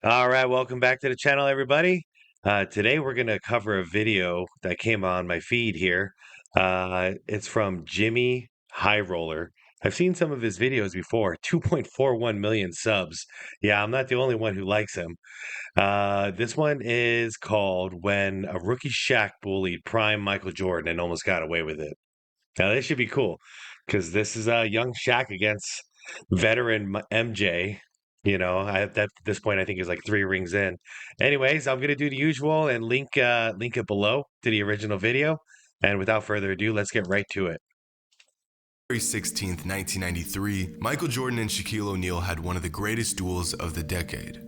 All right, welcome back to the channel, everybody. Today we're going to cover a video that came on my feed here. It's from Jimmy High Roller. I've seen some of his videos before, 2.41 million subs. Yeah, I'm not the only one who likes him. This one is called When a Rookie Shaq Bullied Prime Michael Jordan and Almost Got Away with It. Now, this should be cool because this is a young Shaq against veteran MJ. At this point, I think he's like 3 rings in. Anyways, I'm gonna do the usual and link it below to the original video. And without further ado, let's get right to it. February 16th, 1993, Michael Jordan and Shaquille O'Neal had one of the greatest duels of the decade.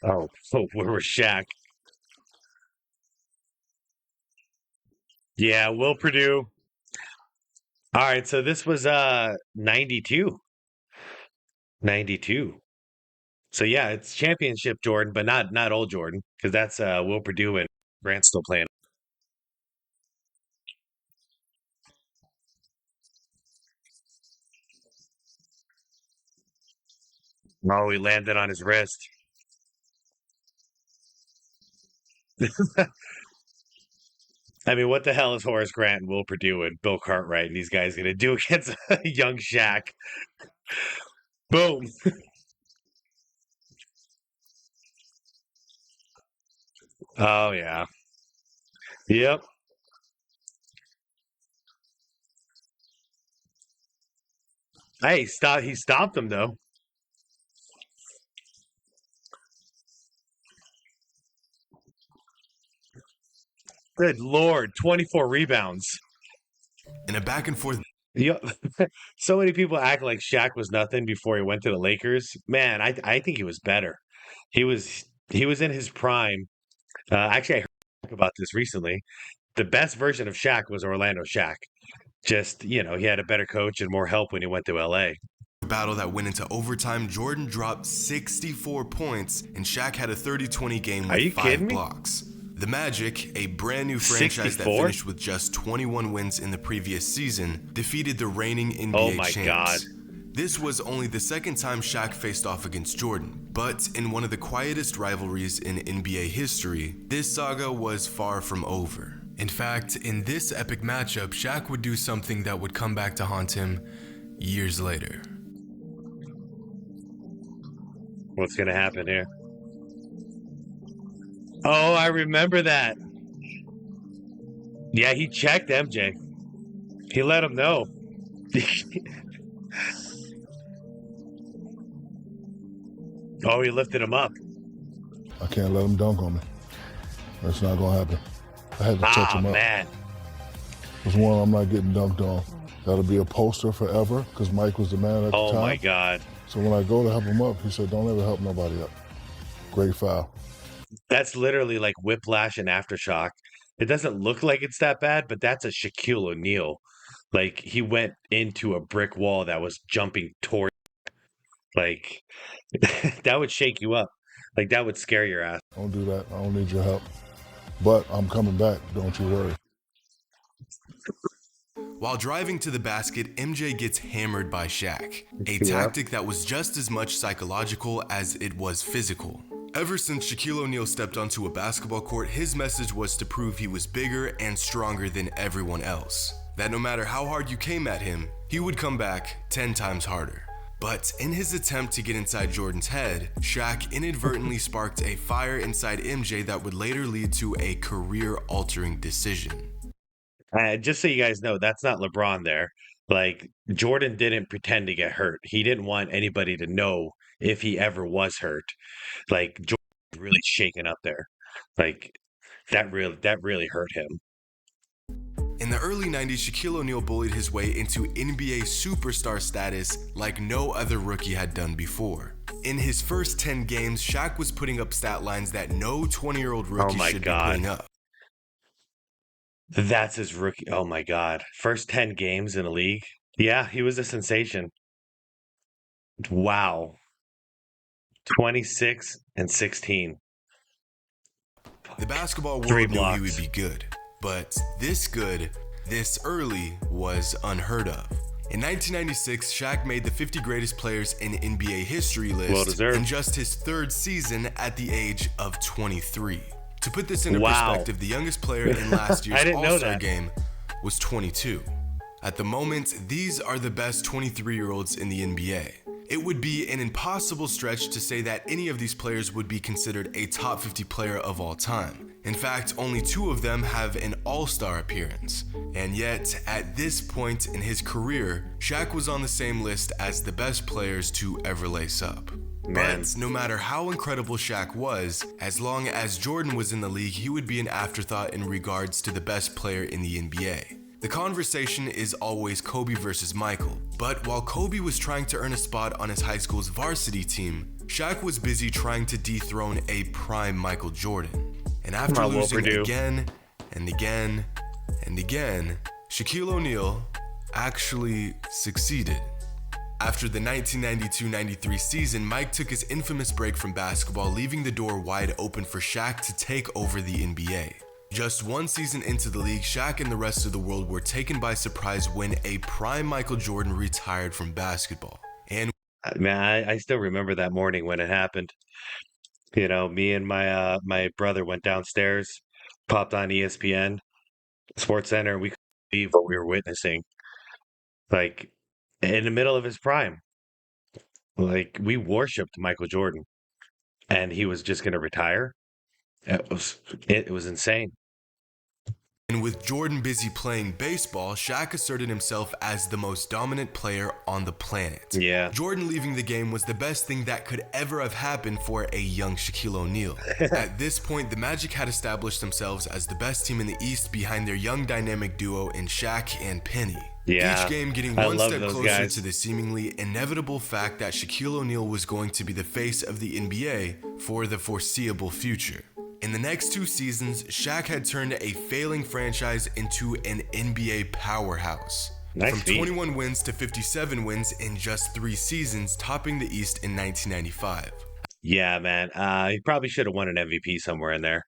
Oh, where was Shaq? Yeah, Will Purdue. All right, so this was 92. 92. So yeah, it's championship Jordan, but not old Jordan, because that's Will Purdue and Grant still playing. Oh, he landed on his wrist. I mean, what the hell is Horace Grant and Will Purdue and Bill Cartwright and these guys going to do against young Shaq? Boom. Oh, yeah. Yep. Hey, he stopped him, though. Good Lord. 24 rebounds. In a back and forth Yep. So many people act like Shaq was nothing before he went to the Lakers. Man, I think he was better. He was in his prime. Actually, I heard about this recently. The best version of Shaq was Orlando Shaq. Just, he had a better coach and more help when he went to LA. battle that went into overtime, Jordan dropped 64 points, and Shaq had a 30-20 game Are with you 5 kidding me? blocks. The Magic, a brand new franchise that 64? finished with just 21 wins in the previous season, defeated the reigning Oh NBA my God. champs. This was only the second time Shaq faced off against Jordan, but in one of the quietest rivalries in NBA history, this saga was far from over. In fact, in this epic matchup, Shaq would do something that would come back to haunt him years later. What's going to happen here? Oh, I remember that. Yeah, he checked MJ. He let him know. Oh, he lifted him up. I can't let him dunk on me. That's not gonna happen. I had to touch him up. Man. There's one I'm not getting dunked on. That'll be a poster forever because Mike was the man at the Oh time. my God. So when I go to help him up, he said, "Don't ever help nobody up." Great foul. That's literally like whiplash and aftershock. It doesn't look like it's that bad, but that's a Shaquille O'Neal. Like he went into a brick wall that was jumping toward, like that would shake you up. Like that would scare your ass. Don't do that. I don't need your help. But I'm coming back. Don't you worry. While driving to the basket, MJ gets hammered by Shaq, a tactic that was just as much psychological as it was physical. Ever since Shaquille O'Neal stepped onto a basketball court, his message was to prove he was bigger and stronger than everyone else. That no matter how hard you came at him, he would come back 10 times harder. But in his attempt to get inside Jordan's head, Shaq inadvertently sparked a fire inside MJ that would later lead to a career-altering decision. Just so you guys know, that's not LeBron there. Like Jordan didn't pretend to get hurt. He didn't want anybody to know if he ever was hurt. Like Jordan was really shaken up there. Like that really hurt him. In the early 90s, Shaquille O'Neal bullied his way into NBA superstar status like no other rookie had done before. In his first 10 games, Shaq was putting up stat lines that no 20-year-old rookie my should God. be putting up. That's his rookie. Oh my God. First 10 games in a league. Yeah, he was a sensation. Wow. 26 and 16. The basketball 3 world knew he blocks. would be good, but this good, this early, was unheard of. In 1996, Shaq made the 50 greatest players in NBA history Well list deserved. in just his third season at the age of 23. To put this into Wow. perspective, the youngest player in last year's I didn't know All-Star that. game was 22. At the moment, these are the best 23-year-olds in the NBA. It would be an impossible stretch to say that any of these players would be considered a top 50 player of all time. In fact, only 2 of them have an All-Star appearance. And yet, at this point in his career, Shaq was on the same list as the best players to ever lace up. Man. But no matter how incredible Shaq was, as long as Jordan was in the league, he would be an afterthought in regards to the best player in the NBA. The conversation is always Kobe versus Michael, but while Kobe was trying to earn a spot on his high school's varsity team, Shaq was busy trying to dethrone a prime Michael Jordan. And after losing again and again and again, Shaquille O'Neal actually succeeded. After the 1992-93 season, Mike took his infamous break from basketball, leaving the door wide open for Shaq to take over the NBA. Just one season into the league, Shaq and the rest of the world were taken by surprise when a prime Michael Jordan retired from basketball. And Man, I still remember that morning when it happened. You know, me and my brother went downstairs, popped on ESPN, Sports Center, and we couldn't believe what we were witnessing. Like in the middle of his prime. Like we worshipped Michael Jordan and he was just gonna retire. It was insane. with Jordan busy playing baseball, Shaq asserted himself as the most dominant player on the planet. Yeah. Jordan leaving the game was the best thing that could ever have happened for a young Shaquille O'Neal. At this point, the Magic had established themselves as the best team in the East behind their young dynamic duo in Shaq and Penny. Yeah, Each game getting I one love step those closer guys. to the seemingly inevitable fact that Shaquille O'Neal was going to be the face of the NBA for the foreseeable future. In the next 2 seasons, Shaq had turned a failing franchise into an NBA powerhouse. Nice From feat. 21 wins to 57 wins in just 3 seasons, topping the East in 1995. Yeah, man. He probably should have won an MVP somewhere in there.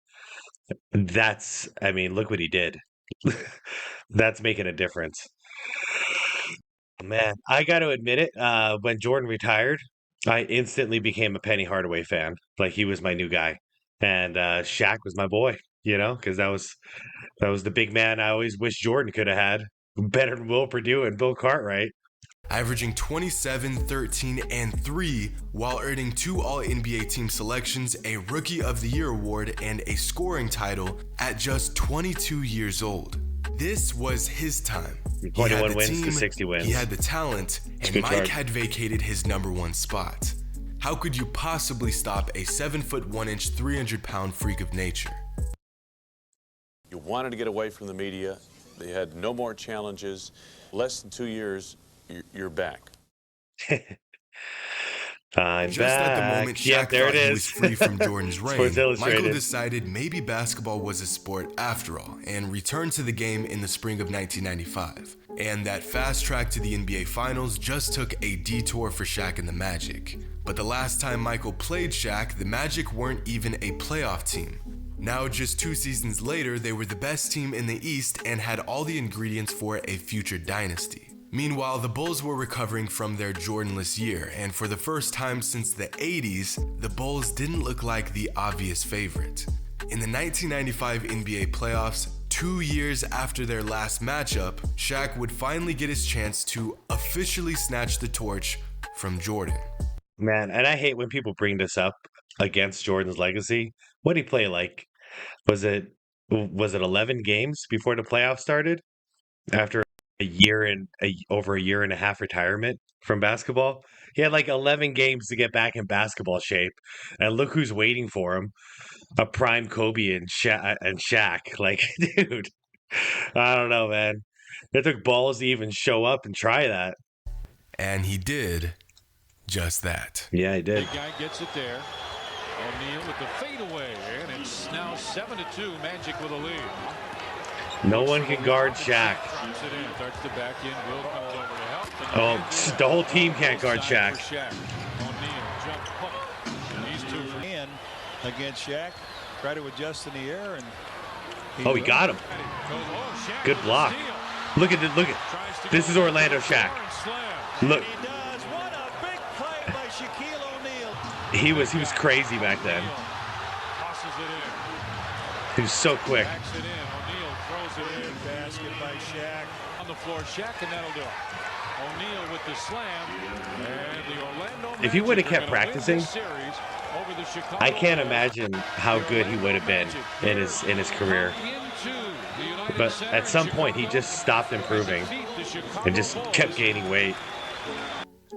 I mean, look what he did. That's making a difference. Man, I got to admit it. When Jordan retired, I instantly became a Penny Hardaway fan. Like he was my new guy, and Shaq was my boy. Because that was the big man I always wish Jordan could have had. Better than Will Perdue and Bill Cartwright. Averaging 27, 13, and 3 while earning 2 All-NBA team selections, a Rookie of the Year award, and a scoring title at just 22 years old. This was his time. He had 21 the wins team, to 60 wins. he had the talent, and good Mike chart. had vacated his #1 spot. How could you possibly stop a 7-foot 1-inch, 300-pound freak of nature? You wanted to get away from the media. They had no more challenges. Less than 2 years, you're back. I'm Just at the back. moment Shaq Yep, there thought it he is. was free from Jordan's reign, Sports Illustrated. Michael decided maybe basketball was a sport after all and returned to the game in the spring of 1995. And that fast track to the NBA Finals just took a detour for Shaq and the Magic. But the last time Michael played Shaq, the Magic weren't even a playoff team. Now, just 2 seasons later, they were the best team in the East and had all the ingredients for a future dynasty. Meanwhile, the Bulls were recovering from their Jordanless year, and for the first time since the 80s, the Bulls didn't look like the obvious favorite. In the 1995 NBA playoffs, 2 years after their last matchup, Shaq would finally get his chance to officially snatch the torch from Jordan. Man, and I hate when people bring this up against Jordan's legacy. What did he play like? Was it 11 games before the playoffs started? After over a year and a half retirement from basketball, he had like 11 games to get back in basketball shape, and look who's waiting for him: a prime Kobe and Shaq. Like, dude, I don't know, man. It took balls to even show up and try that. And he did just that. Yeah, he did. Big guy gets it there. O'Neal with the fadeaway, and it's now 7-2. Magic with a lead. No one can guard Shaq. Shoots it in, starts to back in. Will comes over to help. Oh, the whole team can't guard Shaq. O'Neal jump hook. And these two for in against Shaq. Try to adjust in the air, and Oh, he got him. Shaq Good with the block. steal. Look at look at. This is Orlando Shaq. Look, He does. What a big play by Shaquille O'Neal. he was crazy back then. Tosses it in. He was so quick. Backs it in. O'Neal throws it in. Basket by Shaq. On the floor, Shaq, and that'll do it. O'Neal with the slam. And the Orlando If he would have Magic kept are gonna win practicing, this series over the Chicago I can't Bulls. imagine how good he would have been in his career. But at some point, he just stopped improving and just kept gaining weight.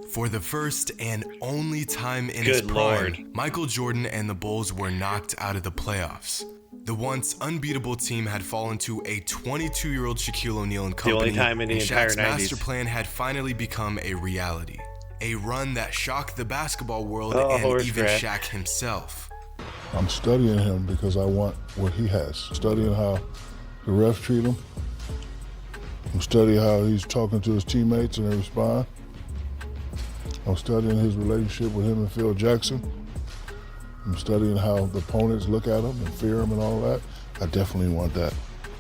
For the first and only time in his Good prime, Lord. Michael Jordan and the Bulls were knocked out of the playoffs. The once unbeatable team had fallen to a 22-year-old Shaquille O'Neal and company, only time in the and entire Shaq's 90s. master plan had finally become a reality. A run that shocked the basketball world Oh, and horse even crap. Shaq himself. I'm studying him because I want what he has. Studying how the refs treat him. I'm studying how he's talking to his teammates and they respond. I'm studying his relationship with him and Phil Jackson. I'm studying how the opponents look at him and fear him and all that. I definitely want that.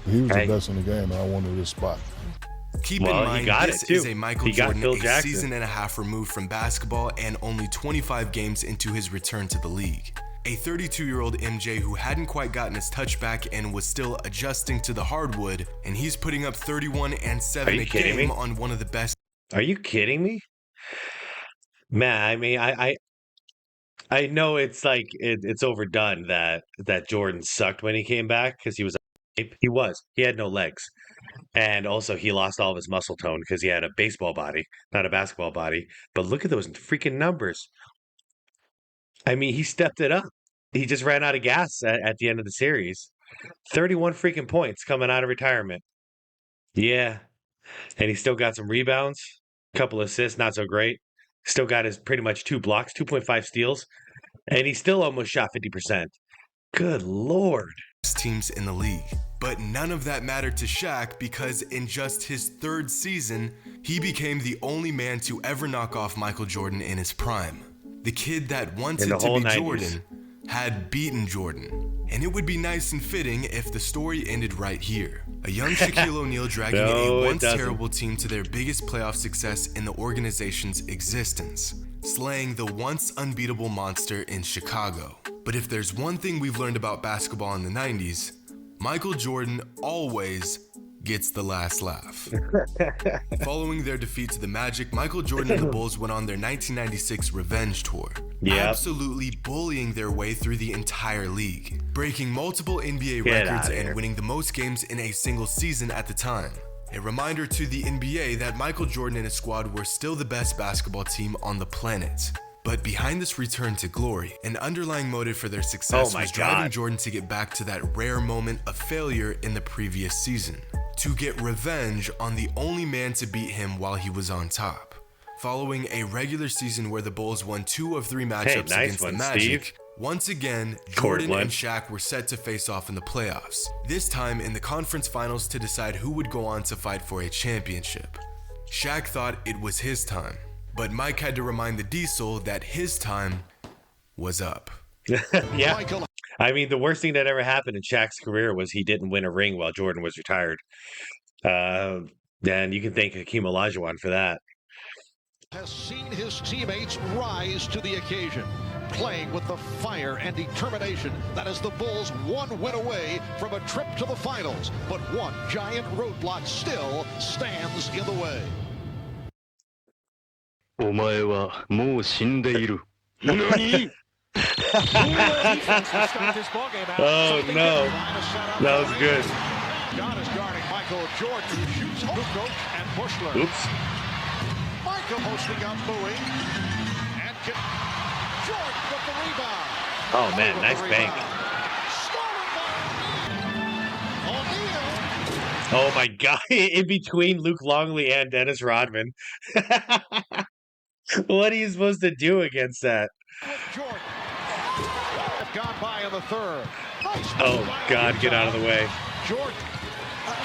He was Hey. the best in the game and I wanted this spot. Keep Well, in he mind, got this it, too. is a Michael He got Jordan Phil a Jackson. season and a half removed from basketball and only 25 games into his return to the league. A 32-year-old MJ who hadn't quite gotten his touch back and was still adjusting to the hardwood, and he's putting up 31 and 7 Are you a kidding game me? on one of the best. Are you kidding me? Man, I mean, I know it's like it's overdone that Jordan sucked when he came back because he was he had no legs, and also he lost all of his muscle tone because he had a baseball body, not a basketball body. But look at those freaking numbers. I mean, he stepped it up. He just ran out of gas at the end of the series. 31 freaking points coming out of retirement. Yeah, and he still got some rebounds, couple assists, not so great. Still got his pretty much 2 blocks, 2.5 steals, and he still almost shot 50%. Good Lord. Teams in the league. But none of that mattered to Shaq because in just his third season, he became the only man to ever knock off Michael Jordan in his prime. The kid that wanted the to whole be 90s. Jordan had beaten Jordan. And it would be nice and fitting if the story ended right here. A young Shaquille O'Neal dragging No, a it once doesn't. terrible team to their biggest playoff success in the organization's existence, slaying the once unbeatable monster in Chicago. But if there's one thing we've learned about basketball in the 90s, Michael Jordan always gets the last laugh. Following their defeat to the Magic, Michael Jordan and the Bulls went on their 1996 revenge tour, Yep. absolutely bullying their way through the entire league, breaking multiple NBA Get records outta and here. winning the most games in a single season at the time. A reminder to the NBA that Michael Jordan and his squad were still the best basketball team on the planet. But behind this return to glory, an underlying motive for their success Oh my was driving God. Jordan to get back to that rare moment of failure in the previous season, to get revenge on the only man to beat him while he was on top. Following a regular season where the Bulls won 2 of 3 matchups nice against one, the Magic, Steve. once again, Jordan Cortland. and Shaq were set to face off in the playoffs, this time in the conference finals to decide who would go on to fight for a championship. Shaq thought it was his time, but Mike had to remind the Diesel that his time was up. Yeah. Michael I mean, the worst thing that ever happened in Shaq's career was he didn't win a ring while Jordan was retired. And you can thank Hakeem Olajuwon for that. has seen his teammates rise to the occasion, playing with the fire and determination that is the Bulls one win away from a trip to the finals. But one giant roadblock still stands in the way. お前はもう死んでいる。何 Oh, no. That was good. John is guarding Michael Jordan, who shoots Luko and Bushler. Oops. Michael hosting up Bowie. And Jordan with the rebound. Oh, man, With nice the bank. rebound. Stolen by O'Neal. Oh, my God. In between Luke Longley and Dennis Rodman. What are you supposed to do against that? With Jordan. Have gone by in the third. Nice Oh, move by God, get out of the way. Jordan.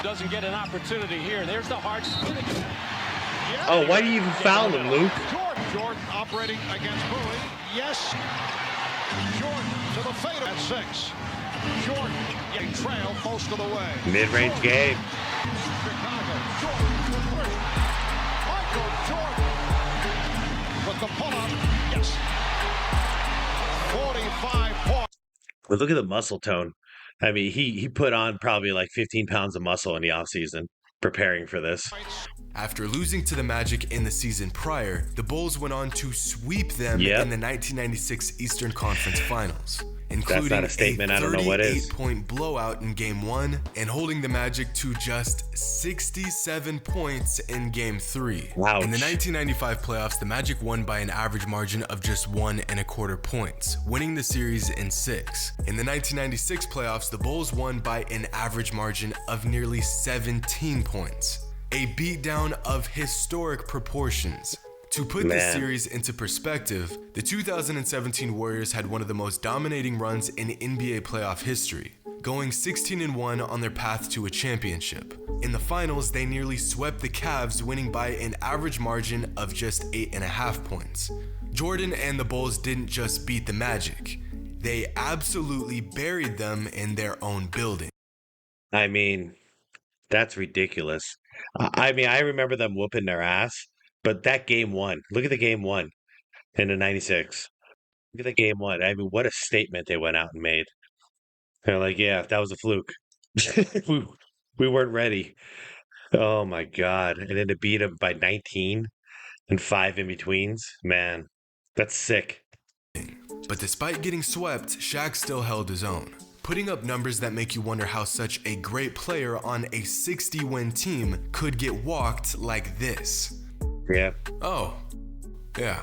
Doesn't get an opportunity here. There's the hard. Yeah. Oh, why do you even foul him, Luke? Jordan operating against Bowie. Yes. Jordan to the fade at 6. Jordan, they trail most of the way. Mid-range game. Chicago, Jordan for three. Michael Jordan with the pull-up. Yes. 45 points. But look at the muscle tone. I mean, he put on probably like 15 pounds of muscle in the offseason preparing for this. After losing to the Magic in the season prior, the Bulls went on to sweep them Yep. in the 1996 Eastern Conference Finals, That's including not a statement. I don't know what is. 38-point blowout in Game 1 and holding the Magic to just 67 points in Game 3. Ouch. In the 1995 playoffs, the Magic won by an average margin of just 1.25 points, winning the series in 6. In the 1996 playoffs, the Bulls won by an average margin of nearly 17 points. A beatdown of historic proportions. To put this series into perspective, the 2017 Warriors had one of the most dominating runs in NBA playoff history, going 16-1 on their path to a championship. In the finals, they nearly swept the Cavs, winning by an average margin of just 8.5 points. Jordan and the Bulls didn't just beat the Magic, they absolutely buried them in their own building. I mean, that's ridiculous. I mean, I remember them whooping their ass, but that game one, look at the game one in the 96. Look at the game one. I mean, what a statement they went out and made. They're like, yeah, that was a fluke. we, we weren't ready. Oh my God. And then to beat them by 19 and 5 in betweens, man, that's sick. But despite getting swept, Shaq still held his own, putting up numbers that make you wonder how such a great player on a 60-win team could get walked like this. Yeah. Oh, yeah.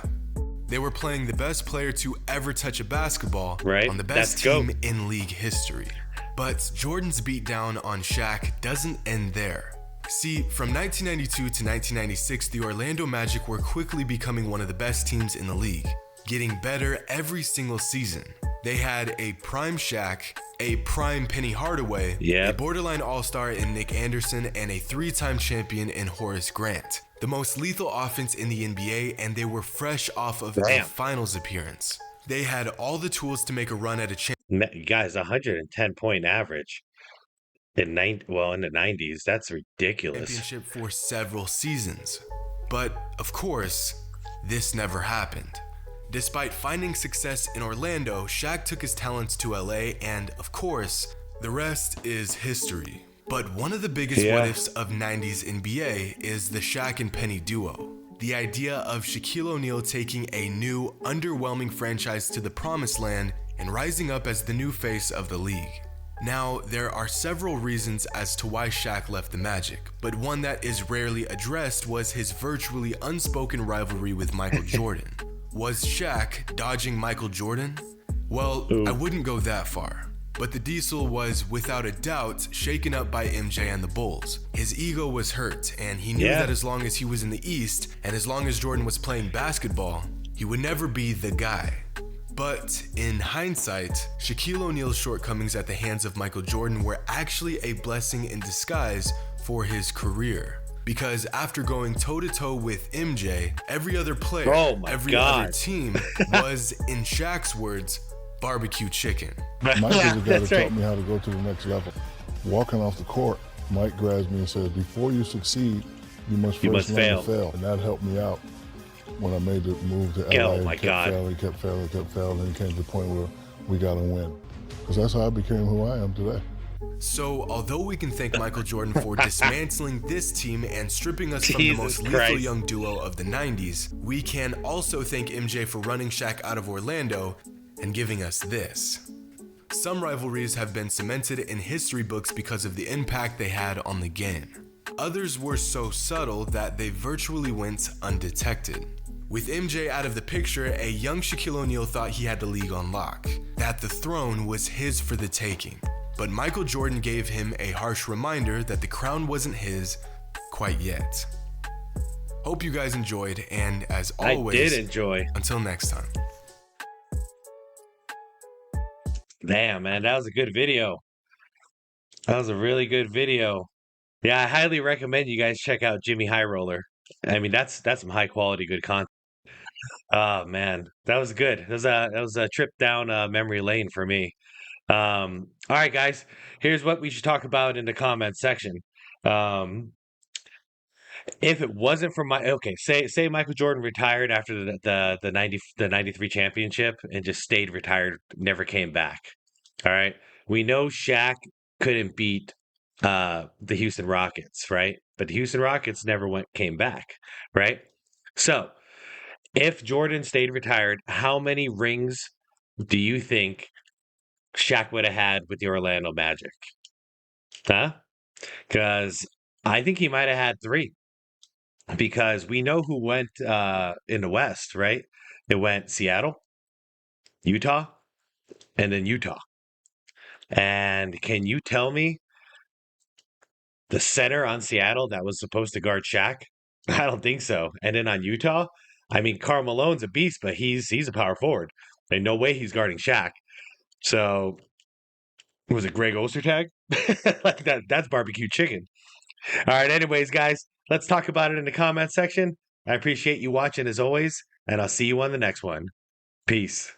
They were playing the best player to ever touch a basketball on the best team in league history. But Jordan's beatdown on Shaq doesn't end there. See, from 1992 to 1996, the Orlando Magic were quickly becoming one of the best teams in the league, getting better every single season. They had a prime Shaq, a prime Penny Hardaway, a borderline all-star in Nick Anderson, and a 3-time champion in Horace Grant. The most lethal offense in the NBA, and they were fresh off of a finals appearance. They had all the tools to make a run at a Guys, 110-point average in the 90s. That's ridiculous. Championship for several seasons. But, of course, this never happened. Despite finding success in Orlando, Shaq took his talents to LA, and of course, the rest is history. But one of the biggest what-ifs of 90s NBA is the Shaq and Penny duo. The idea of Shaquille O'Neal taking a new, underwhelming franchise to the promised land and rising up as the new face of the league. Now, there are several reasons as to why Shaq left the Magic, but one that is rarely addressed was his virtually unspoken rivalry with Michael Jordan. Was Shaq dodging Michael Jordan? Well, I wouldn't go that far. But the Diesel was, without a doubt, shaken up by MJ and the Bulls. His ego was hurt, and he knew that as long as he was in the East, and as long as Jordan was playing basketball, he would never be the guy. But in hindsight, Shaquille O'Neal's shortcomings at the hands of Michael Jordan were actually a blessing in disguise for his career. Because after going toe-to-toe with MJ, every other player, other team was, in Shaq's words, barbecue chicken. Mike is the guy that taught me how to go to the next level. Walking off the court, Mike grabs me and says, before you succeed, you must first learn to fail. And that helped me out when I made the move to LA. Oh my God. Kept failing, and it came to the point where we got to win. Because that's how I became who I am today. So, although we can thank Michael Jordan for dismantling this team and stripping us from the most lethal young duo of the 90s, we can also thank MJ for running Shaq out of Orlando and giving us this. Some rivalries have been cemented in history books because of the impact they had on the game. Others were so subtle that they virtually went undetected. With MJ out of the picture, a young Shaquille O'Neal thought he had the league on lock, that the throne was his for the taking. But Michael Jordan gave him a harsh reminder that the crown wasn't his quite yet. Hope you guys enjoyed, and as always, I did enjoy. Until next time. Damn, man, that was a good video. That was a really good video. Yeah, I highly recommend you guys check out Jimmy High Roller. I mean, that's some high quality, good content. Oh man, that was good. That was a trip down memory lane for me. All right, guys. Here's what we should talk about in the comment section. Um, if it wasn't for my okay, say Michael Jordan retired after the 93 championship and just stayed retired, never came back. All right. We know Shaq couldn't beat the Houston Rockets, right? But the Houston Rockets never came back, right? So if Jordan stayed retired, how many rings do you think Shaq would have had with the Orlando Magic? Huh? Because I think he might have had three. Because we know who went in the West, right? It went Seattle, Utah, and then Utah. And can you tell me the center on Seattle that was supposed to guard Shaq? I don't think so. And then on Utah, I mean, Karl Malone's a beast, but he's a power forward. And no way he's guarding Shaq. So was it Greg Ostertag? Like that's barbecue chicken. All right, anyways, guys, let's talk about it in the comment section. I appreciate you watching as always, and I'll see you on the next one. Peace.